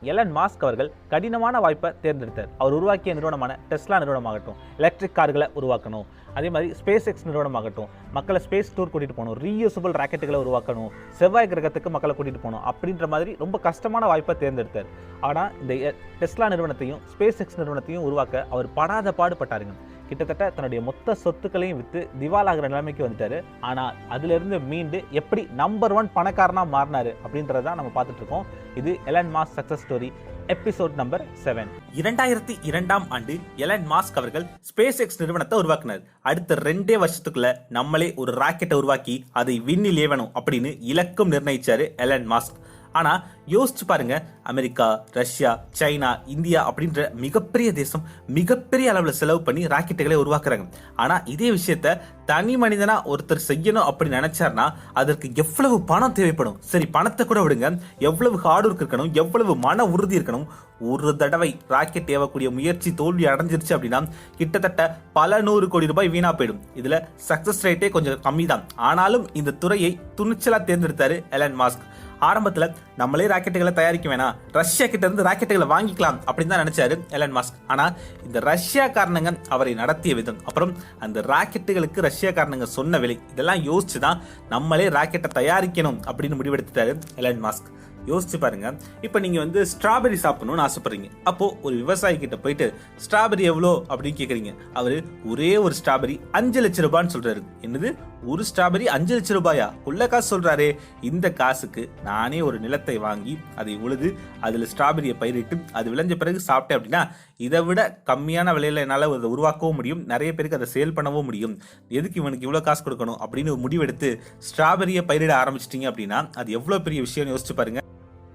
Elon Musk அவர்கள் கடினமான வாய்ப்பை தேர்ந்தெடுத்தார். அவர் உருவாக்கிய நிறுவனமான டெஸ்லா நிறுவனமாகட்டும், எலக்ட்ரிக் கார்களை உருவாக்கணும், அதே மாதிரி ஸ்பேஸ் எக்ஸ் நிறுவனமாகட்டும், மக்களை ஸ்பேஸ் டூர் கூட்டிகிட்டு போகணும், ரீயூசபிள் ராக்கெட்டுகளை உருவாக்கணும், செவ்வாய் கிரகத்துக்கு மக்களை கூட்டிகிட்டு போகணும் அப்படின்ற மாதிரி ரொம்ப கஷ்டமான வாய்ப்பை தேர்ந்தெடுத்தார். ஆனால் இந்த டெஸ்லா நிறுவனத்தையும் ஸ்பேஸ் எக்ஸ் நிறுவனத்தையும் உருவாக்க அவர் படாத பாடுபட்டாருங்க. கிட்டத்தட்ட தன்னுடைய மொத்த சொத்துக்களையும் விற்று திவாலாகிற நிலைமைக்கு வந்துட்டாரு. ஆனால் அதிலிருந்து மீண்டு எப்படி நம்பர் 1 பணக்காரனாக மாறினாரு அப்படின்றதான் நம்ம பார்த்துட்டு இருக்கோம். இது Elon Musk success story episode number 7. 2002ஆம் ஆண்டு எலன் மாஸ்க் அவர்கள் ஸ்பேஸ் எக்ஸ் நிறுவனத்தை உருவாக்கினார். அடுத்த 2 வருஷத்துக்குள்ள நம்மளே ஒரு ராக்கெட்டை உருவாக்கி அதை விண்ணில் ஏவணும் அப்படின்னு இலக்கும் நிர்ணயிச்சாரு எலன் மாஸ்க். ஆனா யோசிச்சு பாருங்க, அமெரிக்கா, ரஷ்யா, சைனா, இந்தியா அப்படின்ற மிகப்பெரிய தேசம் மிகப்பெரிய அளவுல செலவு பண்ணி ராக்கெட்டுகளை உருவாக்குறாங்க. ஆனா இதே விஷயத்த தனி மனிதனா ஒருத்தர் செய்யணும் அப்படி நினைச்சார்னா அதற்கு எவ்வளவு பணம் தேவைப்படும். சரி, பணத்தை கூட விடுங்க, எவ்வளவு ஹார்ட் ஒர்க் இருக்கணும், எவ்வளவு மன உறுதி இருக்கணும். ஒரு தடவை ராக்கெட் ஏவக்கூடிய முயற்சி தோல்வி அடைஞ்சிருச்சு அப்படின்னா கிட்டத்தட்ட பல 100 கோடி ரூபாய் வீணா போயிடும். இதுல சக்சஸ் ரேட்டே கொஞ்சம் கம்மி தான். ஆனாலும் இந்த துறையை துணிச்சலா தேர்ந்தெடுத்தாரு எலன் மாஸ்க். ஆரம்பத்துல நம்மளே ராக்கெட்டுகளை தயாரிக்க வேணாம், ரஷ்யா கிட்ட இருந்து ராக்கெட்டுகளை வாங்கிக்கலாம் அப்படின்னு தான் நினைச்சாரு எலன் மாஸ்க். ஆனா இந்த ரஷ்யா காரணங்க அவரை நடத்திய விதம், அப்புறம் அந்த ராக்கெட்டுகளுக்கு ரஷ்யா காரணங்க சொன்ன விலை, இதெல்லாம் யோசிச்சுதான் நம்மளே ராக்கெட்டை தயாரிக்கணும் அப்படின்னு முடிவெடுத்துட்டாரு எலன் மாஸ்க். யோசிச்சு பாருங்க, இப்ப நீங்க ஸ்ட்ராபெரி சாப்பிடணும்னு ஆசைப்படுறீங்க. அப்போ ஒரு விவசாயி கிட்ட போயிட்டு ஸ்ட்ராபெரி எவ்வளோ அப்படின்னு கேக்குறீங்க. அவரு ஒரே ஒரு ஸ்ட்ராபெரி 5 லட்சம் ரூபான்னு சொல்றாரு. என்னது, ஒரு ஸ்ட்ராபெரி 5 லட்சம் ரூபாயா? உள்ள காசு சொல்றாரு. இந்த காசுக்கு நானே ஒரு நிலத்தை வாங்கி அதை உழுது அதுல ஸ்ட்ராபெரியை பயிரிட்டு அது விளைஞ்ச பிறகு சாப்பிட்டேன் அப்படின்னா இதை விட கம்மியான விலையில என்னால அதை உருவாக்கவும் முடியும், நிறைய பேருக்கு அதை சேல் பண்ணவும் முடியும். எதுக்கு இவனுக்கு இவ்வளவு காசு கொடுக்கணும் அப்படின்னு முடிவெடுத்து ஸ்ட்ராபெரியை பயிரிட ஆரம்பிச்சிட்டீங்க அப்படின்னா அது எவ்வளவு பெரிய விஷயம் யோசிச்சு பாருங்க.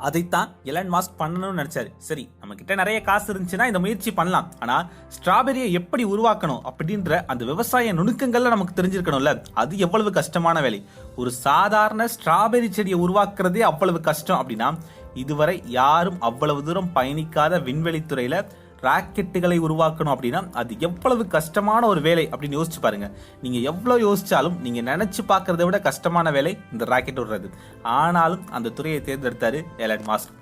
அதைத்தான் எலன் மாஸ்க் பண்ணணும்னு நினைச்சாரு. சரி, நம்ம கிட்ட நிறைய காசு இருந்துச்சுன்னா இந்த முயற்சி பண்ணலாம். ஆனா ஸ்ட்ராபெரியை எப்படி உருவாக்கணும் அப்படின்ற அந்த விவசாய நுணுக்கங்கள்ல நமக்கு தெரிஞ்சிருக்கணும்ல. அது எவ்வளவு கஷ்டமான வேலை. ஒரு சாதாரண ஸ்ட்ராபெரி செடியை உருவாக்குறதே அவ்வளவு கஷ்டம் அப்படின்னா இதுவரை யாரும் அவ்வளவு தூரம் பயணிக்காத விண்வெளித்துறையில ராக்கெட்டுகளை உருவாக்கணும் அப்படின்னா அது எவ்வளவு கஷ்டமான ஒரு வேலை அப்படின்னு யோசிச்சு பாருங்க. நீங்க எவ்வளவு யோசிச்சாலும் நீங்க நினைச்சு பார்க்கறத விட கஷ்டமான வேலை இந்த ராக்கெட் விடுறது. ஆனாலும் அந்த துறையை தேர்ந்தெடுத்தாரு எலன் மாஸ்க்.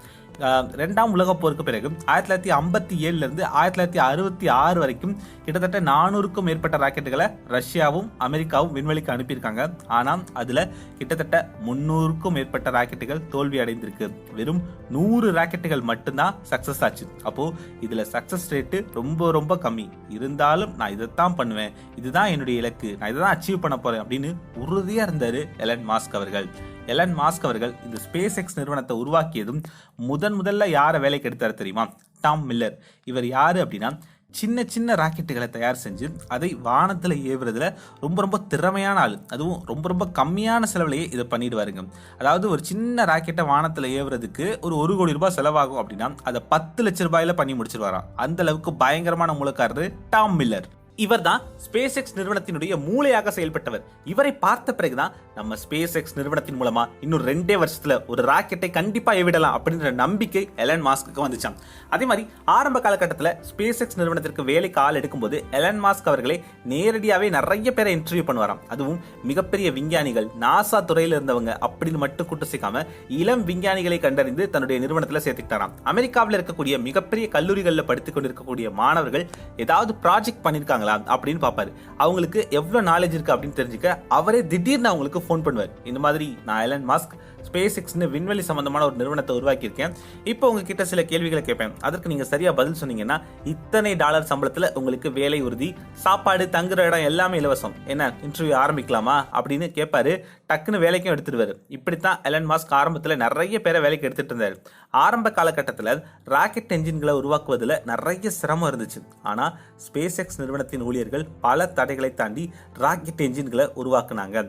2ஆம் உலகப் போருக்கு பிறகு 1957 இருந்து 1966 வரைக்கும் கிட்டத்தட்ட 400க்கும் மேற்பட்ட ராக்கெட்டுகளை ரஷ்யாவும் அமெரிக்காவும் விண்வெளிக்கு அனுப்பியிருக்காங்க. ஆனால் அதுல கிட்டத்தட்ட 300க்கும் மேற்பட்ட ராக்கெட்டுகள் தோல்வி அடைந்திருக்கு. வெறும் 100 ராக்கெட்டுகள் மட்டும்தான் சக்சஸ் ஆச்சு. அப்போ இதுல சக்சஸ் ரேட்டு ரொம்ப ரொம்ப கம்மி. இருந்தாலும் நான் இதைத்தான் பண்ணுவேன், இதுதான் என்னுடைய இலக்கு, நான் இதை தான் அச்சீவ் பண்ண போறேன் அப்படின்னு உறுதியா இருந்தாரு எலன் மாஸ்க் அவர்கள். எலன் மாஸ்க் அவர்கள் இந்த ஸ்பேஸ் எக்ஸ் நிறுவனத்தை உருவாக்கியதும் முதல்ல யாரை வேலைக்கு எடுத்தாரு தெரியுமா? Tom Miller. இவர் யாரு அப்படின்னா சின்ன சின்ன ராக்கெட்டுகளை தயார் செஞ்சு அதை வானத்துல ஏவுறதுல ரொம்ப ரொம்ப திறமையான ஆளு. அதுவும் ரொம்ப ரொம்ப கம்மியான செலவுலயே இதை பண்ணிடுவாருங்க. அதாவது ஒரு சின்ன ராக்கெட்டை வானத்துல ஏவுறதுக்கு ஒரு 1 கோடி ரூபாய் செலவாகும் அப்படின்னா அதை 10 லட்சம் ரூபாயில பண்ணி முடிச்சிருவாராம். அந்த அளவுக்கு பயங்கரமான மூலக்காரரு டாம் மில்லர். இவர் தான் ஸ்பேஸ் எக்ஸ் நிறுவனத்தினுடைய மூளையாக செயல்பட்டவர். இவரை பார்த்த பிறகுதான் நம்ம ஸ்பேஸ் எக்ஸ் நிறுவனத்தின் மூலமா இன்னும் 2 வருஷத்துல ஒரு ராக்கெட்டை கண்டிப்பா ஏவிடலாம் அப்படின்ற நம்பிக்கை எலன் மாஸ்க்கு வந்துச்சான். அதே மாதிரி ஆரம்ப காலகட்டத்தில் ஸ்பேஸ் எக்ஸ் நிறுவனத்திற்கு வேலைக்கு ஆள் எடுக்கும்போது எலன் மாஸ்க் அவர்களே நேரடியாவே நிறைய பேரை இன்டர்வியூ பண்ணுவாராம். அதுவும் மிகப்பெரிய விஞ்ஞானிகள், நாசா துறையில இருந்தவங்க அப்படின்னு மட்டும் கூட்டு சேர்க்காம இளம் விஞ்ஞானிகளை கண்டறிந்து தன்னுடைய நிறுவனத்துல சேர்த்துக்கிட்டாராம். அமெரிக்காவில் இருக்கக்கூடிய மிகப்பெரிய கல்லூரிகளில் படித்துக் கொண்டிருக்கக்கூடிய மாணவர்கள் ஏதாவது ப்ராஜெக்ட் பண்ணிருக்காங்க அப்படின்னு பாப்பாரு. அவங்களுக்கு எவ்வளவு நாலேஜ் இருக்கு அப்படின்னு தெரிஞ்சுக்க அவரே திடீர்னு அவங்களுக்கு போன் பண்ணுவார். இந்த மாதிரி நான் எலன் மாஸ்க் ஸ்பேஸ் எக்ஸ்னு விண்வெளி சம்பந்தமான ஒரு நிறுவனத்தை உருவாக்கி இருக்கேன், இப்போ உங்ககிட்ட சில கேள்விகளை கேட்பேன், அதற்கு நீங்க சரியா பதில் சொன்னீங்கன்னா இத்தனை டாலர் சம்பளத்துல உங்களுக்கு வேலை உறுதி, சாப்பாடு, தங்குற இடம் எல்லாமே இலவசம், என்ன இன்டர்வியூ ஆரம்பிக்கலாமா அப்படின்னு கேட்பாரு. டக்குன்னு வேலைக்கும் எடுத்துடுவாரு. இப்படித்தான் எலன் மாஸ்க் ஆரம்பத்துல நிறைய பேரை வேலைக்கு எடுத்துட்டு இருந்தாரு. ஆரம்ப காலகட்டத்தில் ராக்கெட் என்ஜின்களை உருவாக்குவதில் நிறைய சிரமம் இருந்துச்சு. ஆனா ஸ்பேஸ் எக்ஸ் நிறுவனத்தின் ஊழியர்கள் பல தடைகளை தாண்டி ராக்கெட் என்ஜின்களை உருவாக்குனாங்க.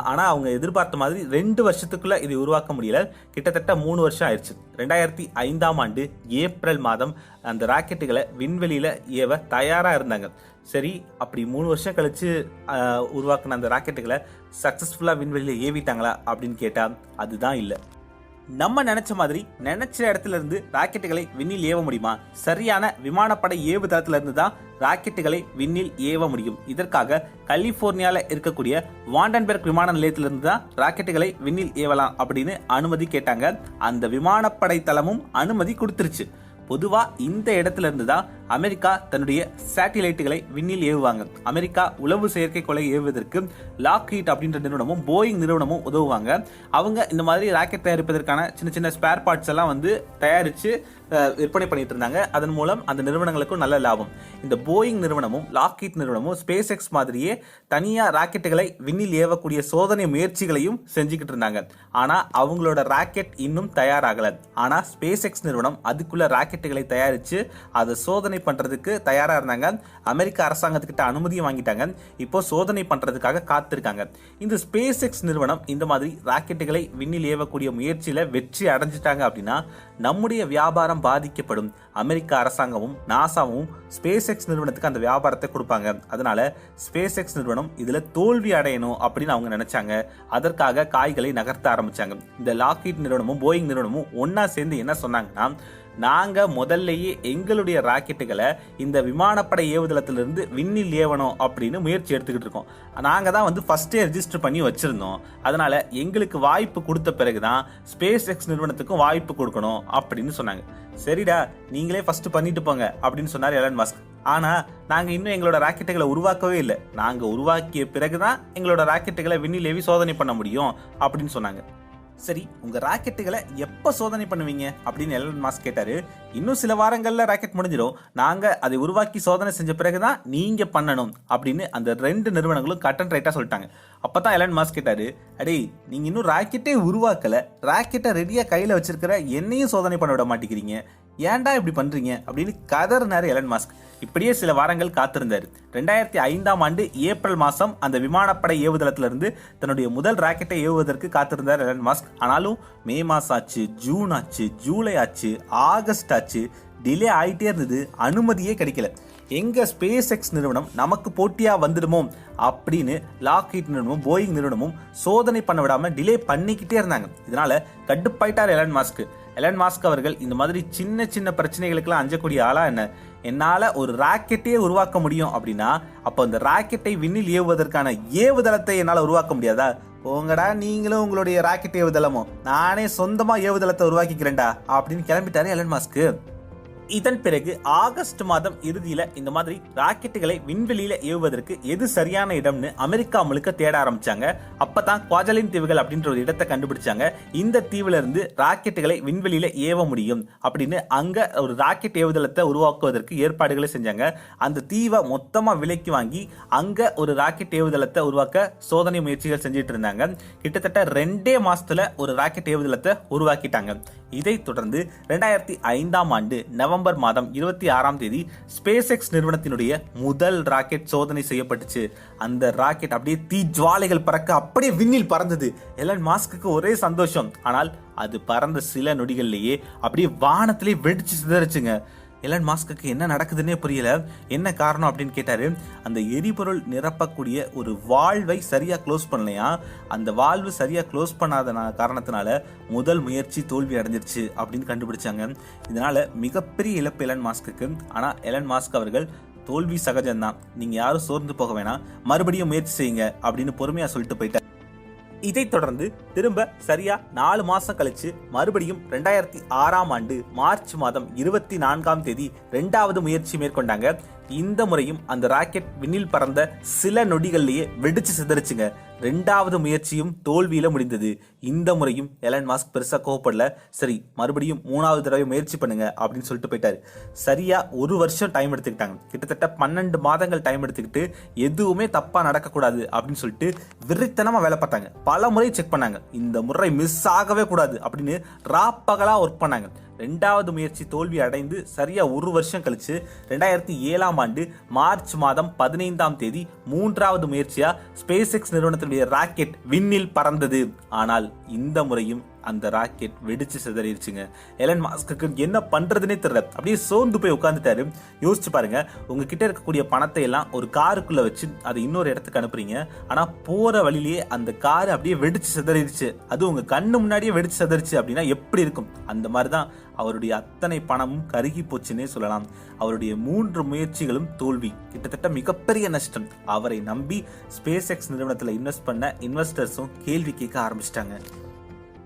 ஆனா அவங்க எதிர்பார்த்த மாதிரி 2 வருஷத்துக்குள்ள இதை உருவாக்க முடியல. கிட்டத்தட்ட 3 வருஷம் ஆயிடுச்சு. 2005ஆம் ஆண்டு ஏப்ரல் மாதம் அந்த ராக்கெட்டுகளை விண்வெளியில ஏவ தயாரா இருந்தாங்க. சரி, அப்படி 3 வருஷம் கழிச்சு உருவாக்குன அந்த ராக்கெட்டுகளை சக்சஸ்ஃபுல்லா விண்வெளியில ஏவிட்டாங்களா அப்படின்னு கேட்டா அதுதான் இல்லை. நம்ம நினைச்ச மாதிரி நினைச்ச இடத்துல இருந்து ராக்கெட்டுகளை விண்ணில் ஏவ முடியுமா? சரியான விமானப்படை ஏவுதளத்துல இருந்து தான் ராக்கெட்டுகளை விண்ணில் ஏவ முடியும். இதற்காக கலிபோர்னியால இருக்கக்கூடிய வாண்டன்பெர்க் விமான நிலையத்திலிருந்து தான் ராக்கெட்டுகளை விண்ணில் ஏவலாம் அப்படின்னு அனுமதி கேட்டாங்க. அந்த விமானப்படை தளமும் அனுமதி கொடுத்துருச்சு. பொதுவா இந்த இடத்துல இருந்து தான் அமெரிக்கா தன்னுடைய சேட்டிலைட்டுகளை விண்ணில் ஏவுவாங்க. அமெரிக்கா உளவு செயற்கைக்கோளை ஏவுவதற்கு லாக்ஹீட் அப்படின்ற நிறுவனமும் போயிங் நிறுவனமும் உதவுவாங்க. அவங்க இந்த மாதிரி ராக்கெட் தயாரிப்பதற்கான சின்ன சின்ன ஸ்பேர் பார்ட்ஸ் எல்லாம் வந்து தயாரிச்சு விற்பனை பண்ணிட்டு இருந்தாங்க. அதன் மூலம் அந்த நிறுவனங்களுக்கும் நல்ல லாபம். இந்த போயிங் நிறுவனமும் லாக்ஹீட் நிறுவனமும் ஸ்பேஸ் எக்ஸ் மாதிரியே தனியா ராக்கெட்டுகளை விண்ணில் ஏவக்கூடிய சோதனை முயற்சிகளையும் செஞ்சுக்கிட்டு இருந்தாங்க. ஆனா அவங்களோட ராக்கெட் இன்னும் தயாராகல. ஆனா ஸ்பேஸ் எக்ஸ் நிறுவனம் அதுக்குள்ள ராக்கெட்டுகளை தயாரிச்சு அதை சோதனை பண்றதுக்கு தயாரா இருந்தாங்க. அமெரிக்க அரசாங்கத்துக்கிட்ட அனுமதியும் வாங்கிட்டாங்க. இப்போ சோதனை பண்றதுக்காக காத்திருக்காங்க. இந்த ஸ்பேஸ் எக்ஸ் நிறுவனம் இந்த மாதிரி ராக்கெட்டுகளை விண்ணில் ஏவக்கூடிய முயற்சியில வெற்றி அடைஞ்சிட்டாங்க அப்படின்னா நம்முடைய வியாபாரம் பாதிக்கப்படும். அமெரிக்க அரசாங்கமும் நாசாவும் ஸ்பேஸ் எக்ஸ் நிறுவனத்துக்கு அந்த வியாபாரத்தை கொடுப்பாங்க. அதனால ஸ்பேஸ் எக்ஸ் நிறுவனம் இதுல தோல்வி அடையணும் அப்படின்னு அவங்க நினைச்சாங்க. அதற்காக காய்களை நகர்த்த ஆரம்பிச்சாங்க. இந்த லாக்ஹீட் நிறுவனமும் போயிங் நிறுவனமும் ஒன்னா சேர்ந்து என்ன சொன்னாங்கன்னா, நாங்க முதல்லயே எங்களுடைய ராக்கெட்டுகளை இந்த விமானப்படை ஏவுதளத்திலிருந்து விண்ணில் ஏவணும் அப்படின்னு முயற்சி எடுத்துக்கிட்டு இருக்கோம். நாங்க தான் வந்து ஃபர்ஸ்டே ரெஜிஸ்டர் பண்ணி வச்சிருந்தோம். அதனால எங்களுக்கு வாய்ப்பு கொடுத்த பிறகுதான் ஸ்பேஸ் எக்ஸ் நிறுவனத்துக்கும் வாய்ப்பு கொடுக்கணும் அப்படின்னு சொன்னாங்க. சரிடா, நீங்களே ஃபர்ஸ்ட் பண்ணிட்டு போங்க அப்படின்னு சொன்னார் எலன் மஸ்க். ஆனா நாங்க இன்னும் எங்களோட ராக்கெட்டுகளை உருவாக்கவே இல்லை. நாங்க உருவாக்கிய பிறகுதான் எங்களோட ராக்கெட்டுகளை விண்ணில் ஏவி சோதனை பண்ண முடியும் அப்படின்னு சொன்னாங்க. சரி, உங்க ராக்கெட்டுகளை எப்ப சோதனை பண்ணுவீங்க அப்படின்னு எலன் மாஸ்க் கேட்டாரு. இன்னும் சில வாரங்கள்ல ராக்கெட் முடிஞ்சிடும். நாங்க அதை உருவாக்கி சோதனை செஞ்ச பிறகுதான் நீங்க பண்ணணும் அப்படின்னு அந்த ரெண்டு நிறுவனங்களும் கட் அண்ட் ரைட்டா சொல்லிட்டாங்க. அப்பதான் எலன் மாஸ்க் கேட்டாரு, அடே நீங்க இன்னும் ராக்கெட்டே உருவாக்கல, ராக்கெட்டை ரெடியா கையில வச்சிருக்கிற என்னையும் சோதனை பண்ண விட மாட்டேங்கிறீங்க, ஏன்டா இப்படி பண்றீங்க அப்படின்னு கதறினாரு எலன் மாஸ்க். இப்படியே சில வாரங்கள் காத்திருந்தாரு. 2005 ஏப்ரல் மாசம் அந்த விமானப்படை ஏவுதளத்திலிருந்து தன்னுடைய முதல் ராக்கெட்டை ஏவுவதற்கு காத்திருந்தார் எலன் மாஸ்க். ஆனாலும் மே மாசம் ஆச்சு, ஜூன் ஆச்சு, ஜூலை ஆச்சு, ஆகஸ்ட் ஆச்சு, டிலே ஆயிட்டே இருந்தது. அனுமதியே கிடைக்கல. எங்க ஸ்பேஸ் எக்ஸ் நிறுவனம் நமக்கு போட்டியா வந்துடுமோ அப்படின்னு லாக்ஹீட் நிறுவனமும் போயிங் நிறுவனமும் சோதனை பண்ண விடாம டிலே பண்ணிக்கிட்டே இருந்தாங்க. இதனால கடுப்பாயிட்டார் எலன் மாஸ்க். எலன் மாஸ்க் அவர்கள் இந்த மாதிரி சின்ன சின்ன பிரச்சனைகளுக்கெல்லாம் அஞ்சக்கூடிய ஆளா என்ன? என்னால ஒரு ராக்கெட்டையே உருவாக்க முடியும் அப்படின்னா அப்போ அந்த ராக்கெட்டை விண்ணில் ஏவுவதற்கான ஏவுதளத்தை என்னால உருவாக்க முடியாதா? போங்கடா நீங்களும் உங்களுடைய ராக்கெட் ஏவுதளமும், நானே சொந்தமா ஏவுதளத்தை உருவாக்கிக்கிறேன்டா அப்படின்னு கிளம்பிட்டாரு எலன் மாஸ்க். இதன் பிறகு ஆகஸ்ட் மாதம் இறுதியில இந்த மாதிரி ராக்கெட்டுகளை விண்வெளியில ஏவுவதற்கு எது சரியான இடம்னு அமெரிக்கா முழுக்க தேட ஆரம்பிச்சாங்க. அப்பதான் குவாஜலின் தீவுகள் அப்படின்ற ஒரு இடத்தை கண்டுபிடிச்சாங்க. இந்த தீவுல இருந்து ராக்கெட்டுகளை விண்வெளியில ஏவ முடியும் அப்படின்னு அங்க ஒரு ராக்கெட் ஏவுதளத்தை உருவாக்குவதற்கு ஏற்பாடுகளை செஞ்சாங்க. அந்த தீவை மொத்தமா விலைக்கு வாங்கி அங்க ஒரு ராக்கெட் ஏவுதளத்தை உருவாக்க சோதனை முயற்சிகள் செஞ்சுட்டு இருந்தாங்க. கிட்டத்தட்ட 2 மாசத்துல ஒரு ராக்கெட் ஏவுதளத்தை உருவாக்கிட்டாங்க. இதைத் தொடர்ந்து 2005 நவம்பர் மாதம் 26 ஸ்பேஸ் எக்ஸ் நிறுவனத்தினுடைய முதல் ராக்கெட் சோதனை செய்யப்பட்டுச்சு. அந்த ராக்கெட் அப்படியே தீ ஜுவாலைகள் பறக்க அப்படியே விண்ணில் பறந்தது. எலன் மாஸ்க்கு ஒரே சந்தோஷம். ஆனால் அது பறந்த சில நொடிகள்லயே அப்படியே வானத்திலே வெடிச்சு சிதறிச்சுங்க. எலன் மாஸ்க்கு என்ன நடக்குதுன்னே புரியல. என்ன காரணம் அப்படின்னு கேட்டாரு. அந்த எரிபொருள் நிரப்பக்கூடிய ஒரு வால்வை சரியா க்ளோஸ் பண்ணலையா. அந்த வால்வு சரியா க்ளோஸ் பண்ணாத காரணத்தினால முதல் முயற்சி தோல்வி அடைஞ்சிருச்சு அப்படின்னு கண்டுபிடிச்சாங்க. இதனால மிகப்பெரிய இழப்பு எலன் மாஸ்க்கு. ஆனா எலன் மாஸ்க் அவர்கள் தோல்வி சகஜம்தான், நீங்க யாரும் சோர்ந்து போக வேணாம், மறுபடியும் முயற்சி செய்யுங்க அப்படின்னு பொறுமையா சொல்லிட்டு போயிட்டார். இதைத் தொடர்ந்து திரும்ப சரியா 4 மாசம் கழிச்சு மறுபடியும் 2006 மார்ச் மாதம் 24 2வது முயற்சி மேற்கொண்டாங்க. இந்த முறையும் அந்த ராக்கெட் விண்ணில் பறந்த சில நொடிகள்லயே வெடிச்சு சிதறிச்சுங்க. 2வது முயற்சியும் தோல்வியில முடிந்தது. இந்த முறையும் எலன் மாஸ்க் பெருசா கோவப்படல. சரி, மறுபடியும் 3வது தடவை முயற்சி பண்ணுங்க அப்படின்னு சொல்லிட்டு போயிட்டாரு. சரியா 1 வருஷம் டைம் எடுத்துக்கிட்டாங்க. கிட்டத்தட்ட 12 மாதங்கள் டைம் எடுத்துக்கிட்டு எதுவுமே தப்பா நடக்கக்கூடாது அப்படின்னு சொல்லிட்டு விரித்தனமா வேலை பார்த்தாங்க. பல முறை செக் பண்ணாங்க. இந்த முறை மிஸ் ஆகவே கூடாது அப்படின்னு ராப்பகலா ஒர்க் பண்ணாங்க. 2வது முயற்சி தோல்வி அடைந்து சரியா 1 வருஷம் கழிச்சு 2007 மார்ச் மாதம் 15 3வது முயற்சியா ஸ்பேஸ் எக்ஸ் நிறுவனத்தினுடைய ராக்கெட் விண்ணில் பறந்தது. ஆனால் இந்த முறையும் அந்த ராக்கெட் வெடிச்சு சிதறிடுச்சுங்க. எலன் மாஸ்க்கு என்ன பண்றதுன்னே தெரியல, அப்படியே சோர்ந்து போய் உட்காந்துட்டாரு. யோசிச்சு பாருங்க, உங்ககிட்ட இருக்கக்கூடிய பணத்தை எல்லாம் ஒரு காருக்குள்ள வச்சு அதை இன்னொரு இடத்துக்கு அனுப்புறீங்க. ஆனா போற வழியிலேயே அந்த கார் அப்படியே வெடிச்சு சிதறிடுச்சு, அது உங்க கண்ணு முன்னாடியே வெடிச்சு சிதறிச்சு அப்படின்னா எப்படி இருக்கும்? அந்த மாதிரிதான் அவருடைய அத்தனை பணமும் கருகி போச்சுன்னே சொல்லலாம். அவருடைய 3 முயற்சிகளும் தோல்வி, கிட்டத்தட்ட மிகப்பெரிய நஷ்டம். அவரை நம்பி ஸ்பேஸ் எக்ஸ் நிறுவனத்தில் இன்வெஸ்ட் பண்ண இன்வெஸ்டர்ஸும் கேள்வி கேட்க ஆரம்பிச்சிட்டாங்க.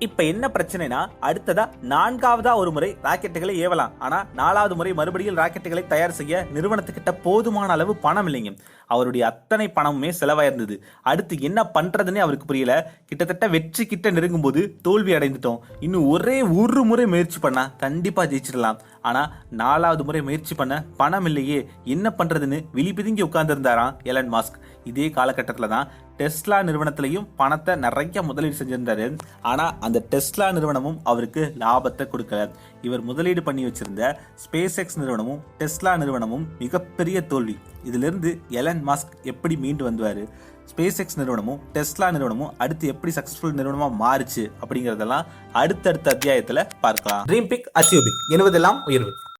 இப்ப என்ன பிரச்சனைனா, அடுத்ததா 4வது ஒரு முறை ராக்கெட்டுகளை ஏவலாம். ஆனா 4வது முறை மறுபடியும் ராக்கெட்டுகளை தயார் செய்ய நிறுவனத்துக்கிட்ட போதுமான அளவு பணம் இல்லைங்க. அவருடைய அத்தனை பணமுமே செலவாயிருந்தது. அடுத்து என்ன பண்றதுன்னே அவருக்கு புரியல. கிட்டத்தட்ட வெற்றி கிட்ட நெருங்கும் போது தோல்வி அடைந்துட்டோம். இன்னும் ஒரே ஒரு முறை முயற்சி பண்ணா கண்டிப்பா ஜெயிச்சிடலாம். ஆனா 4வது முறை முயற்சி பண்ண பணம் இல்லையே, என்ன பண்றதுன்னு விழி பிதுங்கி உட்கார்ந்து இருந்தாராம் எலன் மாஸ்க். இதே காலகட்டத்தில் தான் டெஸ்லா நிறுவனத்திலையும் பணத்தை நிறைய முதலீடு செஞ்சிருந்தாரு. ஆனா அந்த டெஸ்லா நிறுவனமும் அவருக்கு லாபத்தை கொடுக்கல. இவர் முதலீடு பண்ணி வச்சிருந்த ஸ்பேஸ் எக்ஸ் நிறுவனமும் டெஸ்லா நிறுவனமும் மிகப்பெரிய தோல்வி. இதிலிருந்து எலன் மாஸ்க் எப்படி மீண்டு வந்தாரு, ஸ்பேஸ் எக்ஸ் நிறுவனமும் டெஸ்லா நிறுவனமும் அடுத்து எப்படி சக்சஸ்ஃபுல் நிறுவனமா மாறுச்சு அப்படிங்கறதெல்லாம் அடுத்தடுத்த அத்தியாயத்துல பார்க்கலாம். ட்ரீம் பிக் அச்சீவ் பிக், என்பதெல்லாம் உயர்வு.